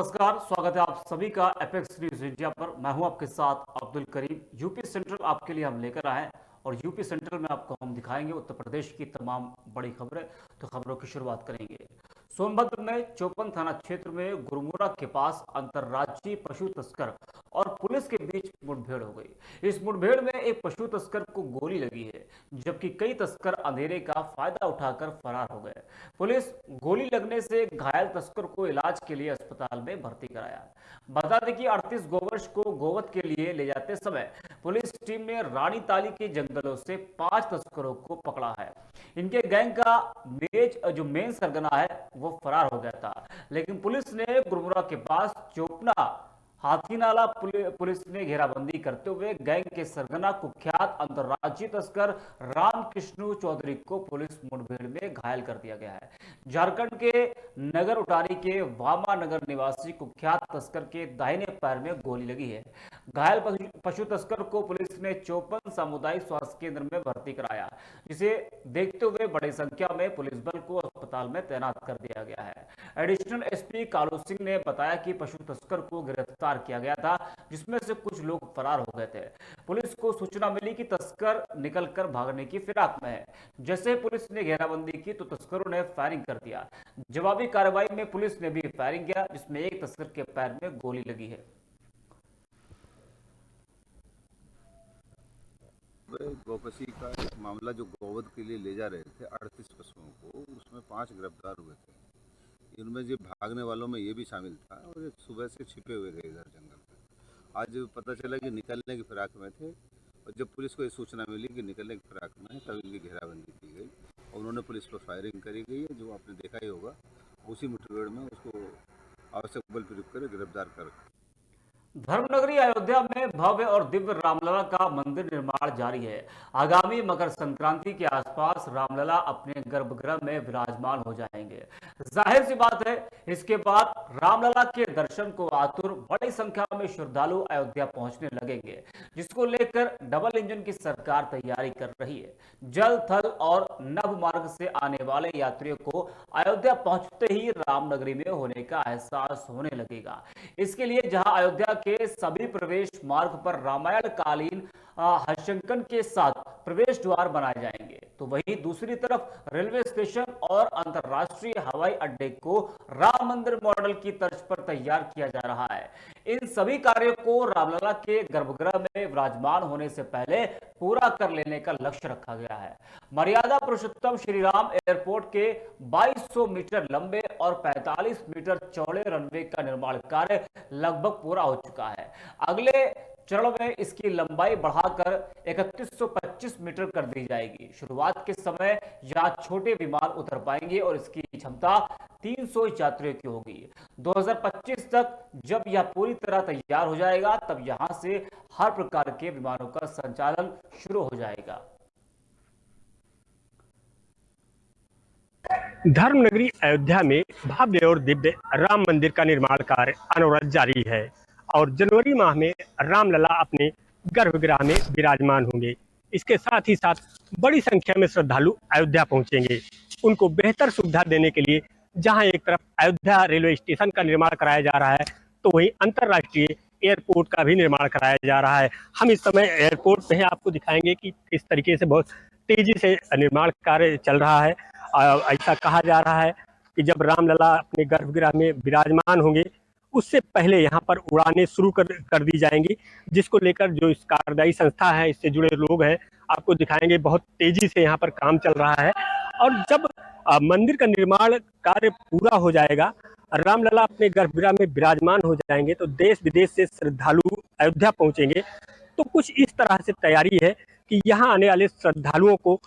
नमस्कार, स्वागत है आप सभी का एपेक्स न्यूज इंडिया पर। मैं हूं आपके साथ अब्दुल करीम। यूपी सेंट्रल आपके लिए हम लेकर आए हैं और यूपी सेंट्रल में आपको हम दिखाएंगे उत्तर प्रदेश की तमाम बड़ी खबरें। तो खबरों की शुरुआत करेंगे। सोनभद्र में चौपन थाना क्षेत्र में गुरमुरा के पास अंतर्राज्यीय पशु तस्कर और पुलिस के बीच मुठभेड़ हो गई। इस मुठभेड़ में एक पशु तस्कर को गोली लगी है, जबकि कई तस्कर अंधेरे का फायदा उठाकर फरार हो गए। पुलिस गोली लगने से घायल तस्कर को इलाज के लिए अस्पताल में भर्ती कराया। बता दें कि 38 गोवंश को गोवध के लिए ले जाते समय पुलिस टीम ने रानी ताली के जंगलों से 5 तस्करों को पकड़ा है। इनके गैंग का जो मेन सरगना है वो फरार हो गया था, लेकिन पुलिस ने गुरमुरा के पास चोपना हाथीनाला पुलिस ने घेराबंदी करते हुए गैंग के सरगना कुख्यात अंतर्राज्यीय तस्कर रामकृष्ण चौधरी को पुलिस मुठभेड़ में घायल कर दिया गया है। झारखंड के नगर उटारी के वामा नगर निवासी कुख्यात तस्कर के दाहिने पैर में गोली लगी है। घायल पशु तस्कर को पुलिस ने चौपन सामुदायिक स्वास्थ्य केंद्र में भर्ती कराया, जिसे देखते हुए बड़ी संख्या में पुलिस बल को अस्पताल में तैनात कर दिया गया है। एडिशनल एसपी कालू सिंह ने बताया कि पशु तस्कर को गिरफ्तार किया गया था, जिसमें से कुछ लोग फरार हो गए थे। पुलिस को सूचना मिली कि तस्कर निकलकर भागने की फिराक में है। जैसे पुलिस ने घेराबंदी की तो तस्करों ने फायरिंग कर दिया। जवाबी कार्रवाई में पुलिस ने भी फायरिंग किया, जिसमें एक तस्कर के पैर में गोली लगी है। गौकशी का एक मामला जो गोवध के लिए ले जा रहे थे 38 पशुओं को, उसमें 5 गिरफ्तार हुए थे। इनमें जो भागने वालों में ये भी शामिल था और एक सुबह से छिपे हुए थे इधर जंगल में। आज पता चला कि निकलने की फिराक में थे और जब पुलिस को ये सूचना मिली कि निकलने की फिराक में है तब इनकी घेराबंदी की गई और उन्होंने पुलिस पर फायरिंग करी गई है, जो आपने देखा ही होगा। उसी मुठभेड़ में उसको आवश्यक बल प्रयोग कर गिरफ्तार कर। धर्मनगरी अयोध्या में भव्य और दिव्य रामलला का मंदिर निर्माण जारी है। आगामी मकर संक्रांति के आसपास रामलला अपने गर्भगृह में विराजमान हो जाएंगे। जाहिर सी बात है, इसके बाद रामलला के दर्शन को आतुर बड़ी संख्या में श्रद्धालु अयोध्या पहुंचने लगेंगे, जिसको लेकर डबल इंजन की सरकार तैयारी कर रही है। जल, थल और नभ मार्ग से आने वाले यात्रियों को अयोध्या पहुंचते ही रामनगरी में होने का एहसास होने लगेगा। इसके लिए जहां अयोध्या के सभी प्रवेश मार्ग पर रामायण कालीन हर्षंकन के साथ प्रवेश द्वार बनाए जाएंगे, तो वहीं दूसरी तरफ रेलवे स्टेशन और अंतर्राष्ट्रीय हवाई अड्डे को राम मंदिर मॉडल की तर्ज पर तैयार किया जा रहा है। इन सभी कार्यों को रामलला के गर्भगृह में विराजमान होने से पहले पूरा कर लेने का लक्ष्य रखा गया है। मर्यादा पुरुषोत्तम श्री राम एयरपोर्ट के 2200 मीटर लंबे और 45 मीटर चौड़े रनवे का निर्माण कार्य लगभग पूरा हो चुका है। अगले चरण में इसकी लंबाई बढ़ाकर 3125 मीटर कर दी जाएगी। शुरुआत के समय यहां छोटे विमान उतर पाएंगे और इसकी क्षमता 300 यात्रियों की होगी। 2025 तक जब यह पूरी तरह तैयार हो जाएगा, तब यहां से हर प्रकार के विमानों का संचालन शुरू हो जाएगा। धर्मनगरी अयोध्या में भव्य और दिव्य राम मंदिर का निर्माण कार्य अनवरत जारी है और जनवरी माह में रामलला अपने गर्भगृह में विराजमान होंगे। इसके साथ ही साथ बड़ी संख्या में श्रद्धालु अयोध्या पहुंचेंगे। उनको बेहतर सुविधा देने के लिए जहां एक तरफ अयोध्या रेलवे स्टेशन का निर्माण कराया जा रहा है, तो वहीं अंतर्राष्ट्रीय एयरपोर्ट का भी निर्माण कराया जा रहा है। हम इस समय एयरपोर्ट पे हैं, आपको दिखाएंगे कि किस तरीके से बहुत तेजी से निर्माण कार्य चल रहा है। ऐसा कहा जा रहा है कि जब रामलला अपने गर्भगृह में विराजमान होंगे, उससे पहले यहाँ पर उड़ानें शुरू कर दी जाएंगी, जिसको लेकर जो इस कार्यदायी संस्था है, इससे जुड़े लोग हैं, आपको दिखाएंगे बहुत तेजी से यहाँ पर काम चल रहा है। और जब मंदिर का निर्माण कार्य पूरा हो जाएगा, रामलला अपने गर्भगृह में विराजमान हो जाएंगे, तो देश विदेश से श्रद्धालु अयोध्या पहुंचेंगे। तो कुछ इस तरह से तैयारी है कि यहाँ आने वाले श्रद्धालुओं को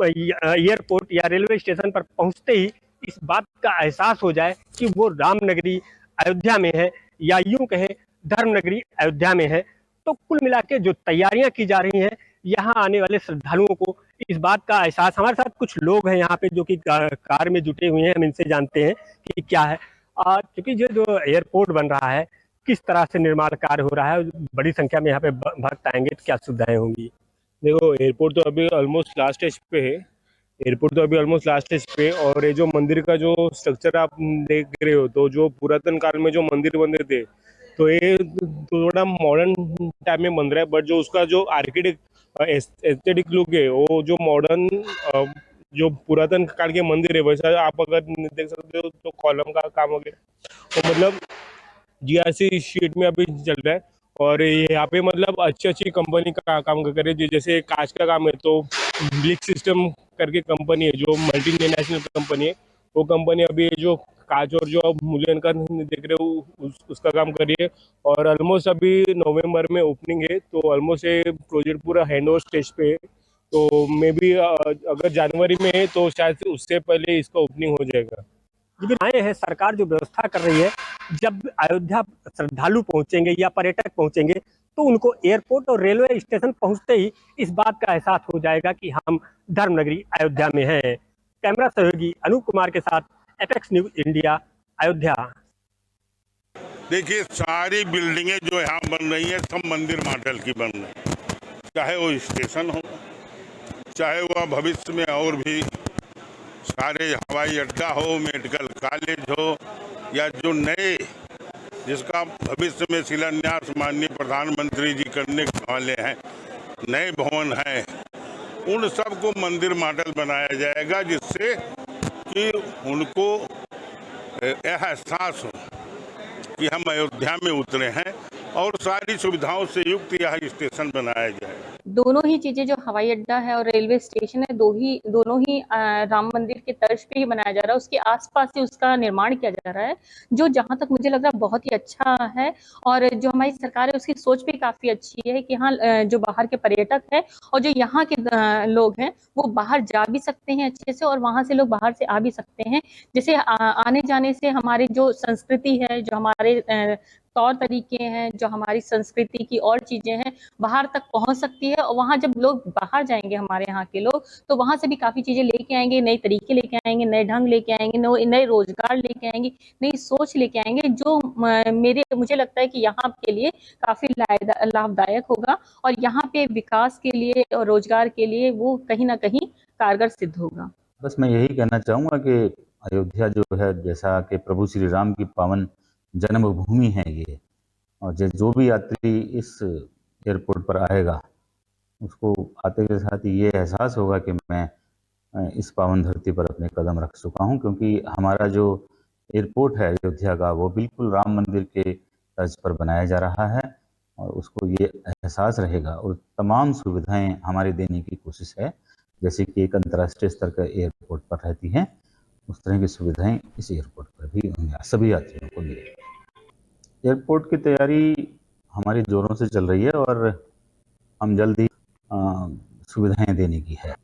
एयरपोर्ट या रेलवे स्टेशन पर पहुंचते ही इस बात का एहसास हो जाए कि वो रामनगरी अयोध्या में है, या यूं कहें धर्मनगरी अयोध्या में है। तो कुल मिला के जो तैयारियां की जा रही हैं, यहाँ आने वाले श्रद्धालुओं को इस बात का एहसास। हमारे साथ कुछ लोग हैं यहाँ पे जो कि कार में जुटे हुए हैं, हम इनसे जानते हैं कि क्या है। क्योंकि जो एयरपोर्ट बन रहा है, किस तरह से निर्माण कार्य हो रहा है, बड़ी संख्या में यहाँ पे भक्त आएंगे, तो क्या सुविधाएं होंगी? देखो, एयरपोर्ट तो अभी ऑलमोस्ट लास्ट स्टेज पे है। एयरपोर्ट तो अभी ऑलमोस्ट लास्ट स्टेज पे, और ये जो मंदिर का जो स्ट्रक्चर आप देख रहे हो, तो जो पुरातन काल में जो मंदिर बने थे, तो ये थोड़ा मॉडर्न टाइप में बन रहा है, बट जो उसका जो आर्किटेक्ट एस्थेटिक लुक है, वो जो मॉडर्न जो पुरातन काल के मंदिर है वैसा आप अगर देख सकते हो, तो कॉलम का काम हो गया, तो मतलब जीआरसी शीट में अभी चल रहा है। और यहाँ पे मतलब अच्छी अच्छी कंपनी का काम कर रहे हैं, जैसे कांच का काम है, तो ब्लिक सिस्टम करके कंपनी है जो मल्टीनेशनल कंपनी है, वो कंपनी अभी ये जो कांच और जो आप मूल्यांकन देख रहे हो उसका काम कर रही है। और ऑलमोस्ट अभी नवंबर में ओपनिंग है, तो ऑलमोस्ट ये प्रोजेक्ट पूरा हैंड ओवर स्टेज पे है, तो मे बी अगर जनवरी में है तो शायद से उससे पहले इसका ओपनिंग हो जाएगा। लेकिन आए हैं, सरकार जो व्यवस्था कर रही है, जब अयोध्या श्रद्धालु पहुंचेंगे या पर्यटक पहुंचेंगे, तो उनको एयरपोर्ट और रेलवे स्टेशन पहुंचते ही इस बात का एहसास हो जाएगा कि हम धर्मनगरी अयोध्या में हैं। कैमरा सहयोगी अनूप कुमार के साथ एपेक्स न्यूज इंडिया, अयोध्या। देखिए, सारी बिल्डिंगें जो यहाँ बन रही हैं सब मंदिर मॉडल की बन रही हैं, चाहे वो स्टेशन हो, चाहे वह भविष्य में और भी सारे हवाई अड्डा हो, मेडिकल कॉलेज हो, या जो नए जिसका भविष्य में शिलान्यास माननीय प्रधानमंत्री जी करने वाले हैं, नए भवन हैं, उन सबको मंदिर मॉडल बनाया जाएगा, जिससे कि उनको यह एहसास हो कि हम अयोध्या में उतरे हैं, और सारी सुविधाओं से युक्त यह स्टेशन बनाया जाए। दोनों ही चीजें, जो हवाई अड्डा है और रेलवे स्टेशन है, दोनों ही राम मंदिर के तर्ज पे ही बनाया जा रहा है। उसके आसपास ही उसका निर्माण किया जा रहा है, जो जहां तक मुझे लग रहा है बहुत ही अच्छा है। और जो हमारी सरकार है उसकी सोच भी काफी अच्छी है कि हाँ, जो बाहर के पर्यटक है और जो यहाँ के लोग हैं वो बाहर जा भी सकते हैं अच्छे से, और वहां से लोग बाहर से आ भी सकते हैं। जैसे आने जाने से हमारी जो संस्कृति है, जो हमारे तौर तरीके हैं, जो हमारी संस्कृति की और चीजें हैं, बाहर तक पहुंच सकती है। और वहां जब लोग बाहर जाएंगे, हमारे यहाँ के लोग, तो वहां से भी काफी चीजें लेके आएंगे, नए तरीके लेके आएंगे, नए ढंग लेके आएंगे, नए रोजगार लेके आएंगे, नई सोच लेके आएंगे, जो मुझे लगता है कि यहाँ के लिए काफी लाभदायक होगा, और यहाँ पे विकास के लिए और रोजगार के लिए वो कहीं ना कहीं कारगर सिद्ध होगा। बस मैं यही कहना चाहूँगा कि अयोध्या जो है, जैसा कि प्रभु श्री राम की पावन जन्मभूमि है ये, और जो भी यात्री इस एयरपोर्ट पर आएगा, उसको आते के साथ ही ये एहसास होगा कि मैं इस पावन धरती पर अपने कदम रख चुका हूँ, क्योंकि हमारा जो एयरपोर्ट है अयोध्या का, वो बिल्कुल राम मंदिर के तर्ज पर बनाया जा रहा है, और उसको ये एहसास रहेगा, और तमाम सुविधाएं हमारी देने की कोशिश है, जैसे कि एक अंतर्राष्ट्रीय स्तर का एयरपोर्ट पर रहती हैं, उस तरह की सुविधाएं इस एयरपोर्ट पर भी सभी यात्रियों को मिलेगी। एयरपोर्ट की तैयारी हमारी जोरों से चल रही है, और हम जल्द ही सुविधाएं देने की है।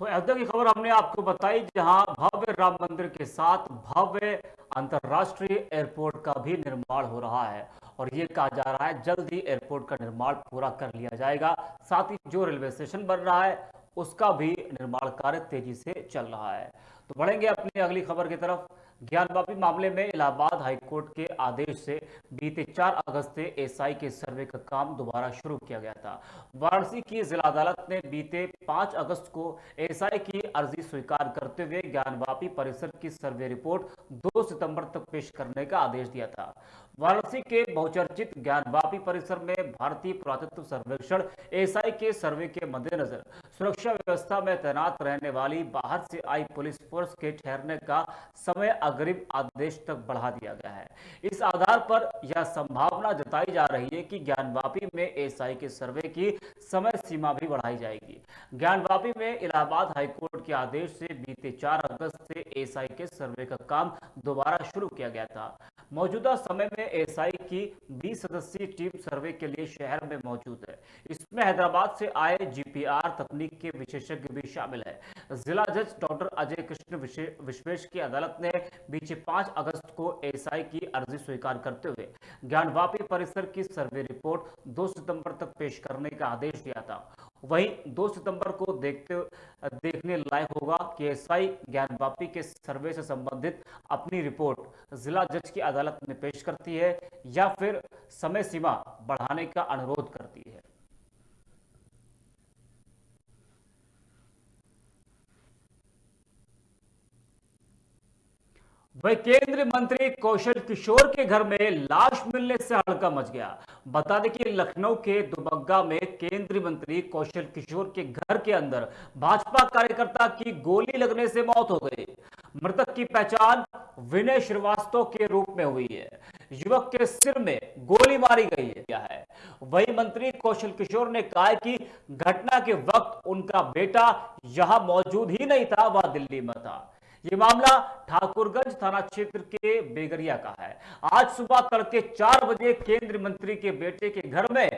तो अयोध्या की खबर हमने आपको बताई, जहां भव्य राम मंदिर के साथ भव्य अंतर्राष्ट्रीय एयरपोर्ट का भी निर्माण हो रहा है, और ये कहा जा रहा है जल्द ही एयरपोर्ट का निर्माण पूरा कर लिया जाएगा। साथ ही जो रेलवे स्टेशन बन रहा है उसका भी निर्माण कार्य तेजी से चल रहा है। तो बढ़ेंगे अपनी अगली खबर की तरफ। ज्ञानवापी मामले में इलाहाबाद हाईकोर्ट के आदेश से बीते 4 अगस्त से एसआई के सर्वे का काम दोबारा शुरू किया गया था। वाराणसी की जिला अदालत ने बीते 5 अगस्त को एसआई की अर्जी स्वीकार करते हुए ज्ञानवापी परिसर की सर्वे रिपोर्ट 2 सितंबर तक पेश करने का आदेश दिया था। वाराणसी के बहुचर्चित ज्ञानवापी परिसर में भारतीय पुरातत्व सर्वेक्षण एसआई के सर्वे के मद्देनजर सुरक्षा व्यवस्था में तैनात रहने वाली बाहर से आई पुलिस फोर्स के ठहरने का समय अग्रिम आदेश तक बढ़ा दिया गया है। इस आधार पर यह संभावना जताई जा रही है कि ज्ञानवापी में एसआई के सर्वे की समय सीमा भी बढ़ाई जाएगी। ज्ञानवापी में इलाहाबाद हाईकोर्ट के आदेश से बीते 4 अगस्त से एसआई के सर्वे का काम दोबारा शुरू किया गया था। मौजूदा समय में एसआई की 20 सदस्यीय टीम सर्वे के लिए शहर में मौजूद है। इसमें हैदराबाद से आए जीपीआर तकनीक के विशेषज्ञ भी शामिल है। जिला जज डॉक्टर अजय कृष्ण विश्वेश की अदालत ने बीते 5 अगस्त को एसआई की अर्जी स्वीकार करते हुए ज्ञानवापी परिसर की सर्वे रिपोर्ट 2 सितंबर तक पेश करने का आदेश दिया था। वहीं 2 सितंबर को देखने लायक होगा कि एसआई ज्ञानवापी के सर्वे से संबंधित अपनी रिपोर्ट जिला जज की अदालत में पेश करती है या फिर समय सीमा बढ़ाने का अनुरोध करती है। वही केंद्रीय मंत्री कौशल किशोर के घर में लाश मिलने से हड़कंप मच गया। बता दें कि लखनऊ के दुबग्गा में केंद्रीय मंत्री कौशल किशोर के घर के अंदर भाजपा कार्यकर्ता की गोली लगने से मौत हो गई। मृतक की पहचान विनय श्रीवास्तव के रूप में हुई है। युवक के सिर में गोली मारी गई है। वही मंत्री कौशल किशोर ने कहा कि घटना के वक्त उनका बेटा यहां मौजूद ही नहीं था, वह दिल्ली में था। ये मामला ठाकुरगंज थाना क्षेत्र के बेगरिया का है। आज सुबह तड़के 4 बजे केंद्रीय मंत्री के बेटे के घर में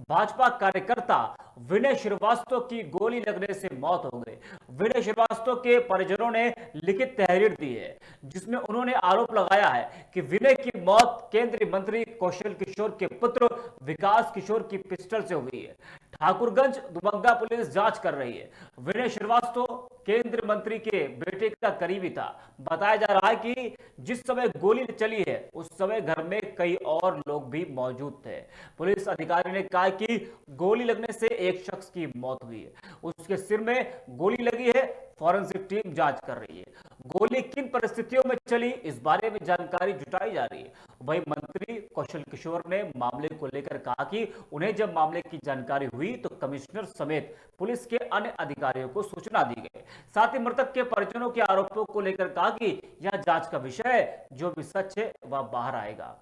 भाजपा कार्यकर्ता विनय श्रीवास्तव की गोली लगने से मौत हो गई। विनय श्रीवास्तव के परिजनों ने लिखित तहरीर दी है, जिसमें उन्होंने आरोप लगाया है कि विनय की मौत केंद्रीय मंत्री कौशल किशोर के पुत्र विकास किशोर की पिस्टल से हुई है। ठाकुरगंज दुबग्गा पुलिस जांच कर रही है। विनय श्रीवास्तव केंद्रीय मंत्री के बेटे का करीबी था। बताया जा रहा है कि जिस समय गोली चली है उस समय घर में कई और लोग भी मौजूद थे। पुलिस अधिकारी ने कहा कि गोली लगने से एक शख्स की मौत हुई है, उसके सिर में गोली लगी है। फॉरेंसिक टीम जांच कर रही है। गोली किन परिस्थितियों में चली, इस बारे में जानकारी जुटाई जा रही है। वही मंत्री कौशल किशोर ने मामले को लेकर कहा कि उन्हें जब मामले की जानकारी हुई तो कमिश्नर समेत पुलिस के अन्य अधिकारियों को सूचना दी गई। साथ ही मृतक के परिजनों के आरोपों को लेकर कहा कि यह जांच का विषय है, जो भी सच है वह बाहर आएगा।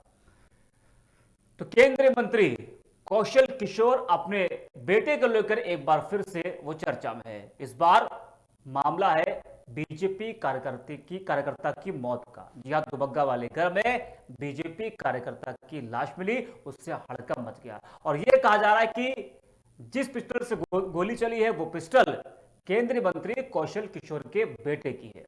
तो केंद्रीय मंत्री कौशल किशोर अपने बेटे को लेकर एक बार फिर से वो चर्चा में है। इस बार मामला है बीजेपी कार्यकर्ता की मौत का। जी हां, दुबग्गा वाले घर में बीजेपी कार्यकर्ता की लाश मिली, उससे हड़कंप मच गया। और यह कहा जा रहा है कि जिस पिस्टल से गोली चली है वो पिस्टल केंद्रीय मंत्री कौशल किशोर के बेटे की है।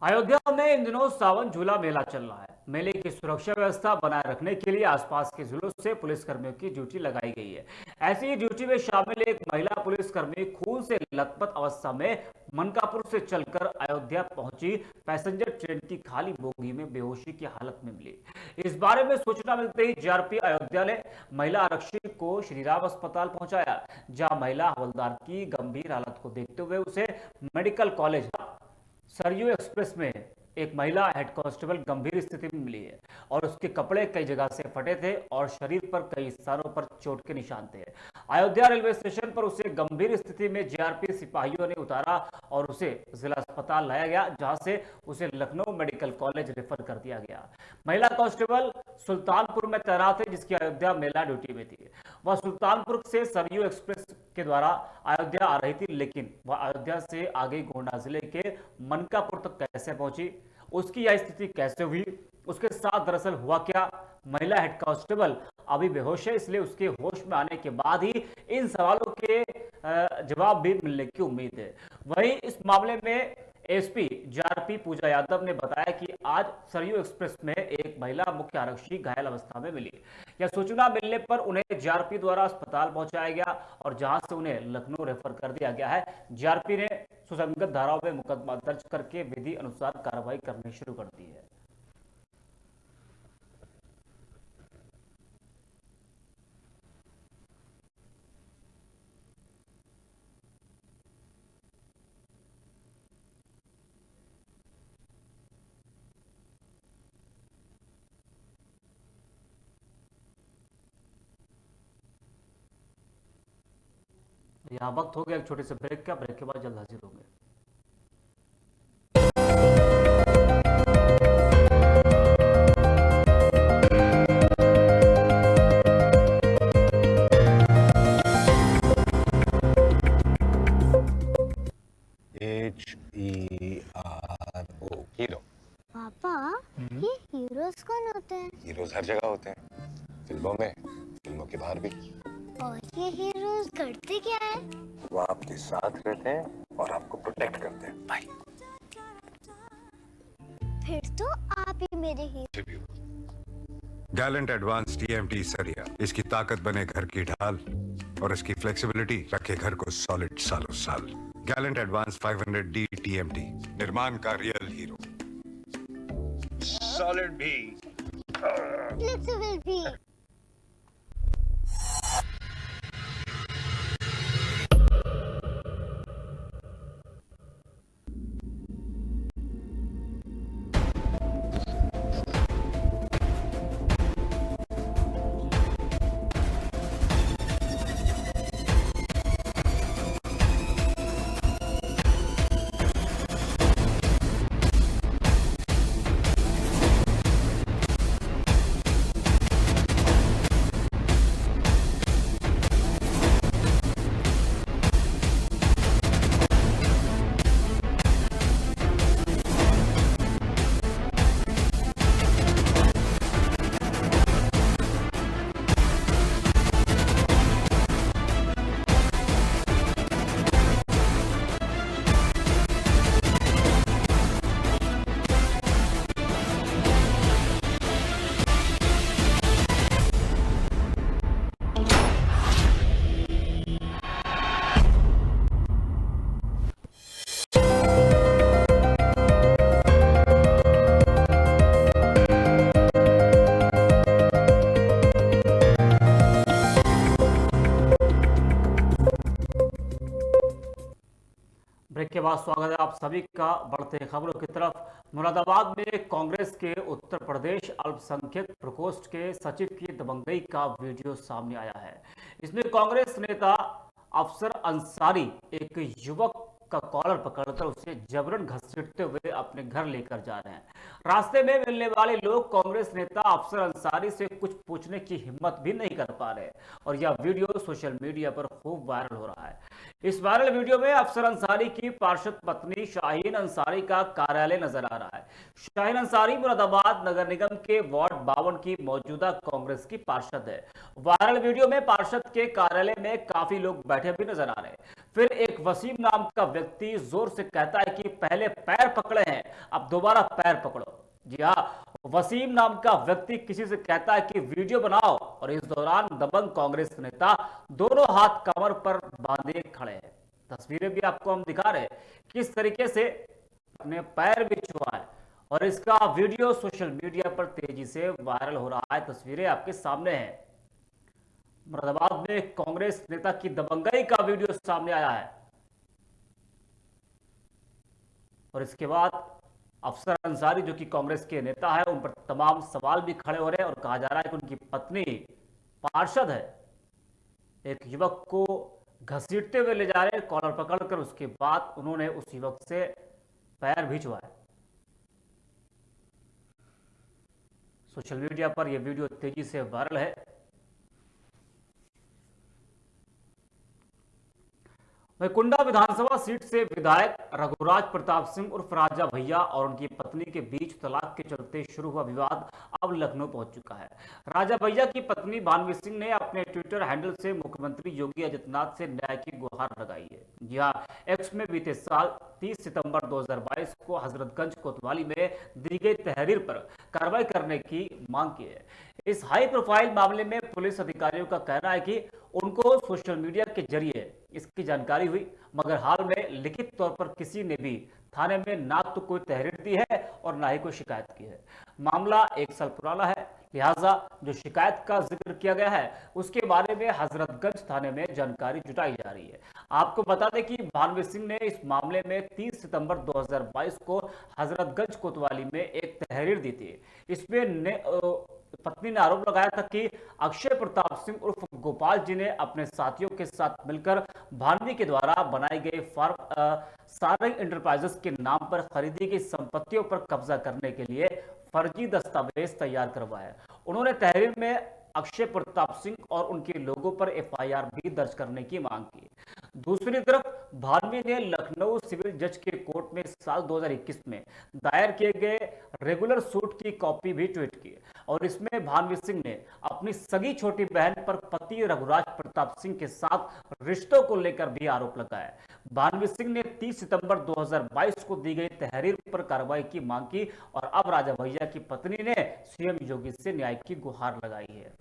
अयोध्या में इन दिनों सावन झूला मेला चल रहा है। मेले की सुरक्षा व्यवस्था बनाए रखने के लिए आसपास के जिलों से पुलिसकर्मियों की ड्यूटी लगाई गई है। ऐसी ही ड्यूटी में शामिल एक महिला पुलिसकर्मी खून से लथपथ अवस्था में मनकापुर से चलकर अयोध्या पहुंची पैसेंजर ट्रेन की खाली बोगी में बेहोशी की हालत में मिली। इस बारे में सूचना मिलते ही जीआरपी अयोध्या ने महिला आरक्षी को श्रीराम अस्पताल पहुंचाया, जहां महिला हवलदार की गंभीर हालत को देखते हुए उसे मेडिकल कॉलेज सरयू एक्सप्रेस में एक महिला हेड कांस्टेबल गंभीर स्थिति में मिली है और उसके कपड़े कई जगह से फटे थे और शरीर पर कई स्थानों पर चोट के निशान थे। अयोध्या रेलवे स्टेशन पर उसे गंभीर स्थिति में जीआरपी सिपाहियों ने उतारा और उसे जिला अस्पताल लाया गया, जहां से उसे लखनऊ मेडिकल कॉलेज रेफर कर दिया गया। महिला कांस्टेबल सुल्तानपुर में तैनात है, जिसकी अयोध्या मेला ड्यूटी में थी। वह सुल्तानपुर से सरयू एक्सप्रेस के द्वारा अयोध्या आ रही थी, लेकिन वह अयोध्या से आगे गोंडा जिले के मनकापुर तक कैसे पहुंची, उसकी यह स्थिति कैसे हुई, उसके साथ दरअसल हुआ क्या। महिला हेड कांस्टेबल अभी बेहोश है, इसलिए उसके होश में आने के बाद ही इन सवालों के जवाब भी मिलने की उम्मीद है। वहीं इस मामले में एसपी जीआरपी पूजा यादव ने बताया कि आज सरयू एक्सप्रेस में एक महिला मुख्य आरक्षी घायल अवस्था में मिली। यह सूचना मिलने पर उन्हें जीआरपी द्वारा अस्पताल पहुंचाया गया और जहां से उन्हें लखनऊ रेफर कर दिया गया है। जीआरपी ने सुसंगत धाराओं में मुकदमा दर्ज करके विधि अनुसार कार्रवाई करनी शुरू कर दी है। यहाँ वक्त हो गया एक छोटे से ब्रेक का। ब्रेक के बाद जल्द हाजिर होंगे। HERO hero. पापा ये हीरोज कौन होते हैं? हीरोज हर जगह होते हैं, फिल्मों में, फिल्मों के बाहर भी। और ये हीरोज करते क्या है? वो आपके साथ रहते हैं और आपको प्रोटेक्ट करते हैं। भाई फिर तो आप ही मेरे हीरो। गैलेंट एडवांस TMT सरिया, इसकी ताकत बने घर की ढाल और इसकी फ्लेक्सिबिलिटी रखे घर को सॉलिड सालों साल। गैलेंट एडवांस 500D TMT, निर्माण का रियल हीरो। सॉलिड भी, फ्लेक्सिबल भी। धन्यवाद। स्वागत है आप सभी का बढ़ते खबरों की तरफ। मुरादाबाद में कांग्रेस के उत्तर प्रदेश अल्पसंख्यक प्रकोष्ठ के सचिव की दबंगई का वीडियो सामने आया है। इसमें कांग्रेस नेता अफसर अंसारी एक युवक का कॉलर पकड़कर उसे जबरन घसीटते हुए अपने घर लेकर जा रहे हैं। रास्ते में मिलने वाले लोग कांग्रेस नेता अफसर अंसारी से कुछ पूछने की हिम्मत भी नहीं कर पा रहे और यह वीडियो सोशल मीडिया पर खूब वायरल हो रहा है। इस वायरल वीडियो में अफसर अंसारी की पार्षद पत्नी शाहीन अंसारी का कार्यालय नजर आ रहा है। शाहीन अंसारी मुरादाबाद नगर निगम के वार्ड 52 की मौजूदा कांग्रेस की पार्षद है। वायरल वीडियो में पार्षद के कार्यालय में काफी लोग बैठे भी नजर आ रहे हैं। फिर एक वसीम नाम का व्यक्ति जोर से कहता है कि पहले पैर पकड़े हैं, अब दोबारा पैर पकड़ो। जी हाँ, वसीम नाम का व्यक्ति किसी से कहता है कि वीडियो बनाओ और इस दौरान दबंग कांग्रेस नेता दोनों हाथ कमर पर बांधे खड़े हैं। तस्वीरें भी आपको हम दिखा रहे हैं किस तरीके से अपने पैर भी छुआ है और इसका वीडियो सोशल मीडिया पर तेजी से वायरल हो रहा है। तस्वीरें आपके सामने हैं। मुरादाबाद में कांग्रेस नेता की दबंगई का वीडियो सामने आया है और इसके बाद अफसर अंसारी जो कि कांग्रेस के नेता है उन पर तमाम सवाल भी खड़े हो रहे हैं और कहा जा रहा है कि उनकी पत्नी पार्षद है, एक युवक को घसीटते हुए ले जा रहे हैं कॉलर पकड़कर। उसके बाद उन्होंने उस युवक से पैर भी छुआए। सोशल मीडिया पर यह वीडियो तेजी से वायरल है। वहीं कुंडा विधानसभा सीट से विधायक रघुराज प्रताप सिंह उर्फ राजा भैया और उनकी पत्नी के बीच तलाक के चलते शुरू हुआ विवाद अब लखनऊ पहुंच चुका है। राजा भैया की पत्नी भानवी सिंह ने अपने ट्विटर हैंडल से मुख्यमंत्री योगी आदित्यनाथ से न्याय की गुहार लगाई है। जी हां, एक्स में बीते साल 30 सितंबर 2022 को हजरतगंज कोतवाली में दी गई तहरीर पर कार्रवाई करने की मांग की है। इस हाई प्रोफाइल मामले में पुलिस अधिकारियों का कहना है कि उनको सोशल मीडिया के जरिए इसकी जानकारी हुई, मगर हाल में लिखित तौर पर किसी ने भी थाने में ना तो कोई तहरीर दी है और ना ही कोई शिकायत की है। मामला 1 साल पुराना है, लिहाजा जो शिकायत का जिक्र किया गया है उसके बारे में हजरतगंज थाने में जानकारी जुटाई जा रही है। आपको बता दें कि भानवी सिंह ने इस मामले में 30 सितंबर 2022 को हजरतगंज कोतवाली में एक तहरीर दी थी। इसमें पत्नी ने आरोप लगाया था कि अक्षय प्रताप सिंह उर्फ गोपाल जी ने अपने साथियों के साथ मिलकर भानवी के द्वारा बनाई गई फार्म सारंग इंटरप्राइजेस के नाम पर खरीदी गई संपत्तियों पर कब्जा करने के लिए फर्जी दस्तावेज तैयार करवाए। उन्होंने तहरीर में अक्षय प्रताप सिंह और उनके लोगों पर एफआईआर भी दर्ज करने की मांग की। दूसरी तरफ भानवी ने लखनऊ सिविल जज के कोर्ट में साल 2021 में दायर किए गए रेगुलर सूट की कॉपी भी ट्वीट की और इसमें भानवी सिंह ने अपनी सगी छोटी बहन पर पति रघुराज प्रताप सिंह के साथ रिश्तों को लेकर भी आरोप लगाया। भानवी सिंह ने 30 सितंबर 2022 को दी गई तहरीर पर कार्रवाई की मांग की और अब राजा भैया की पत्नी ने सीएम योगी से न्याय की गुहार लगाई है।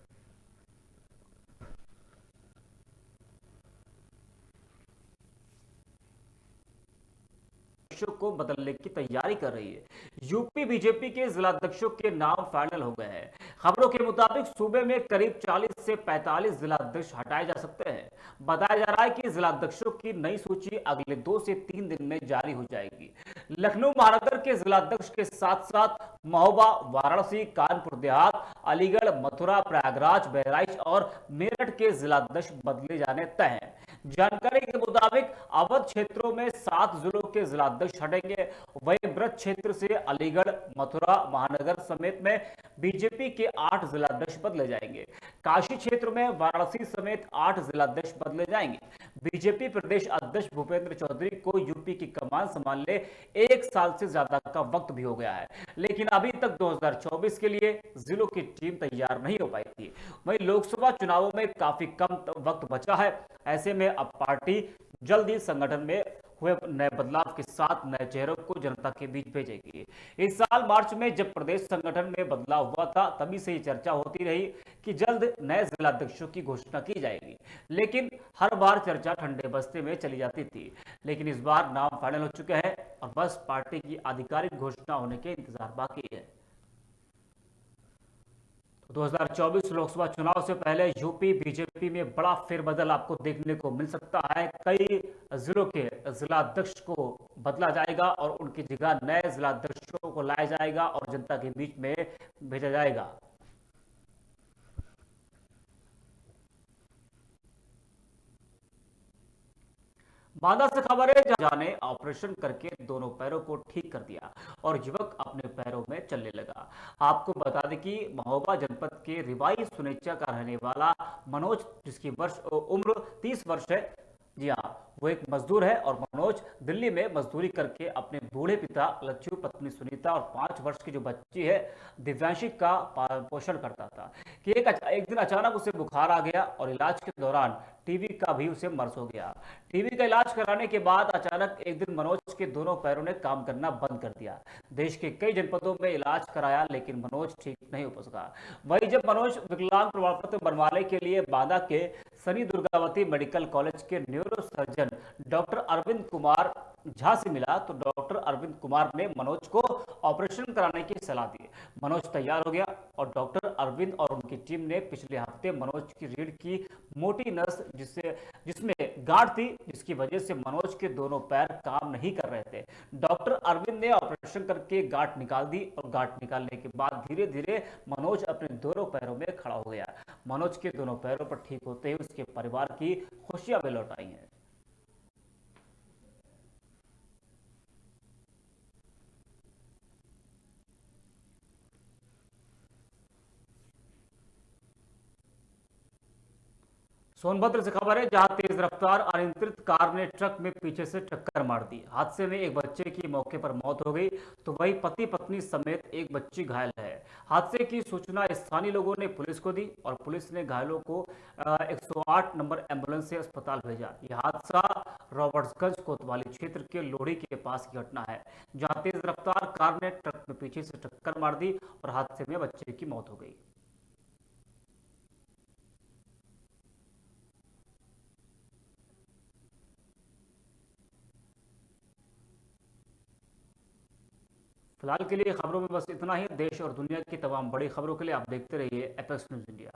को बदलने की तैयारी कर रही है। यूपी बीजेपी के जिलाध्यक्षों के नाम फाइनल हो गए हैं। खबरों के मुताबिक सूबे में करीब 40 से 45 जिलाध्यक्ष हटाए जा सकते हैं। बताया जा रहा है कि जिलाध्यक्षों की नई सूची अगले 2 से 3 दिन में जारी हो जाएगी। लखनऊ महानगर के जिलाध्यक्ष के साथ साथ महोबा, वाराणसी, कानपुर देहात, अलीगढ़, मथुरा, प्रयागराज, बहराइच और मेरठ के जिलाध्यक्ष बदले जाने तय हैं। जानकारी के मुताबिक अवध क्षेत्रों में 7 जिलों के जिलाध्यक्ष हटेंगे। वहीं ब्रज क्षेत्र से अलीगढ़, मथुरा महानगर समेत में बीजेपी के 8 जिलाध्यक्ष बदले जाएंगे। काशी क्षेत्र में वाराणसी समेत 8 जिलाध्यक्ष बदले जाएंगे। बीजेपी प्रदेश अध्यक्ष भूपेंद्र चौधरी को यूपी की कमान संभालने 1 साल से ज्यादा का वक्त भी हो गया है, लेकिन अभी तक 2024 के लिए जिलों की टीम तैयार नहीं हो पाई थी। वहीं लोकसभा चुनावों में काफी कम वक्त बचा है। ऐसे में अब पार्टी जल्द ही संगठन में हुए नए बदलाव के साथ नए चेहरों को जनता के बीच भेजेगी। इस साल मार्च में जब प्रदेश संगठन में बदलाव हुआ था तभी से ही चर्चा होती रही कि जल्द नए जिलाध्यक्षों की घोषणा की जाएगी, लेकिन हर बार चर्चा ठंडे बस्ते में चली जाती थी। लेकिन इस बार नाम फाइनल हो चुके हैं और बस पार्टी की आधिकारिक घोषणा होने के इंतजार बाकी है। 2024 लोकसभा चुनाव से पहले यूपी बीजेपी में बड़ा फेरबदल आपको देखने को मिल सकता है। कई जिलों के जिलाध्यक्ष को बदला जाएगा और उनकी जगह नए जिलाध्यक्षों को लाया जाएगा और जनता के बीच में भेजा जाएगा। बांदा से खबर है, जहां ने ऑपरेशन करके दोनों पैरों को ठीक कर दिया और युवक अपने पैरों में चलने लगा। आपको बता दें कि महोबा जनपद के रिवाई सुनेचा का रहने वाला मनोज, जिसकी उम्र 30 वर्ष है, जी हाँ, वो एक मजदूर है और मनोज दिल्ली में मजदूरी करके अपने बूढ़े पिता लच्छू, पत्नी सुनीता और 5 वर्ष की जो बच्ची है दिव्यांशी का पालन पोषण करता था कि एक दिन अचानक उसे बुखार आ गया और इलाज के दौरान टीबी का भी उसे मर्ज हो गया। टीबी का इलाज कराने के बाद अचानक एक दिन मनोज के दोनों पैरों ने काम करना बंद कर दिया। देश के कई जनपदों में इलाज कराया लेकिन मनोज ठीक नहीं हो सका। वहीं जब मनोज विकलांग प्रमाण पत्र बनवाने के लिए बांदा के सनी दुर्गावती मेडिकल कॉलेज के neurosurgeon doctor Arvind Kumar Jha से मिला तो डॉक्टर अरविंद कुमार ने मनोज को ऑपरेशन कराने की सलाह दी। मनोज तैयार हो गया और डॉक्टर अरविंद और उनकी टीम ने पिछले हफ्ते मनोज की रीढ़ की मोटी नस जिसमें गांठ थी, जिसकी वजह से मनोज के दोनों पैर काम नहीं कर रहे थे। डॉक्टर अरविंद ने ऑपरेशन करके गांठ निकाल दी और गांठ निकालने के बाद धीरे धीरे मनोज अपने दोनों पैरों में खड़ा हो गया। मनोज के दोनों पैरों पर ठीक होते ही उसके परिवार की खुशियां भी लौट आई हैं। सोनभद्र से खबर है, जहां तेज रफ्तार अनियंत्रित कार ने ट्रक में पीछे से टक्कर मार दी। हादसे में एक बच्चे की मौके पर मौत हो गई तो वही पति पत्नी समेत एक बच्ची घायल है। हादसे की सूचना स्थानीय लोगों ने पुलिस को दी और पुलिस ने घायलों को 108 नंबर एम्बुलेंस से अस्पताल भेजा। यह हादसा रॉबर्ट्सगंज कोतवाली क्षेत्र के लोहड़ी के पास की घटना है, जहाँ तेज रफ्तार कार ने ट्रक में पीछे से टक्कर मार दी और हादसे में बच्चे की मौत हो गई। फिलहाल के लिए खबरों में बस इतना ही। देश और दुनिया की तमाम बड़ी खबरों के लिए आप देखते रहिए एपेक्स न्यूज इंडिया।